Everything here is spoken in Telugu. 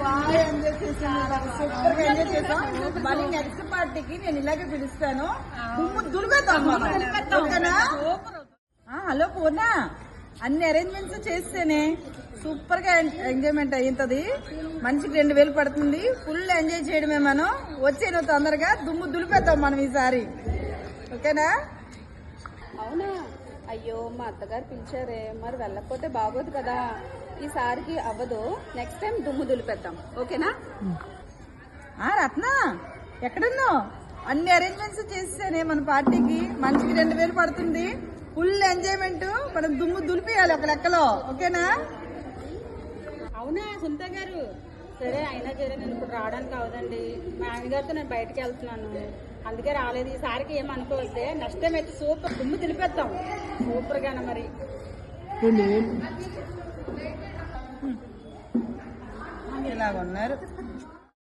బాగా ఎంజాయ్ చేసాను, సూపర్ గా ఎంజాయ్ చేసాం. మళ్ళీ నెక్స్ట్ పార్టీకి నేను ఇలాగే పిలుస్తాను, దులిపేద్దాం. హలో పూర్ణ, అన్ని అరేంజ్మెంట్స్ చేస్తేనే సూపర్ గా ఎంజాయ్మెంట్ అయ్యింది. మనిషికి 2000 పడుతుంది. ఫుల్ ఎంజాయ్ చేయడమే. మనం వచ్చేను తొందరగా దులిపేద్దాం మనం ఈసారి, ఓకేనా? అవునా? అయ్యో మా అత్తగారు పిలిచారే, మరి వెళ్ళకపోతే బాగోదు కదా. ఈసారికి అవ్వదు, నెక్స్ట్ టైం దులిపేద్దాం, ఓకేనా? రత్న ఎక్కడున్నావు? అన్ని అరేంజ్మెంట్స్ చేస్తేనే మన పార్టీకి మనిషికి 2000 పడుతుంది. ఫుల్ ఎంజాయ్మెంట్, మనం దులిపేయాలి ఒక లెక్కలో, ఓకేనా? అవునా సునీత గారు? సరే, అయినా సరే నేను ఇప్పుడు రావడానికి అవదండి. మా ఆయనగారితో నేను బయటకు వెళ్తున్నాను, అందుకే రాలేదు. ఈసారికి ఏమనుకోవద్దే, నెక్స్ట్ టైం అయితే సూపర్ దులిపేద్దాం, సూపర్ గానే. మరి ఇలాగ ఉన్నారు.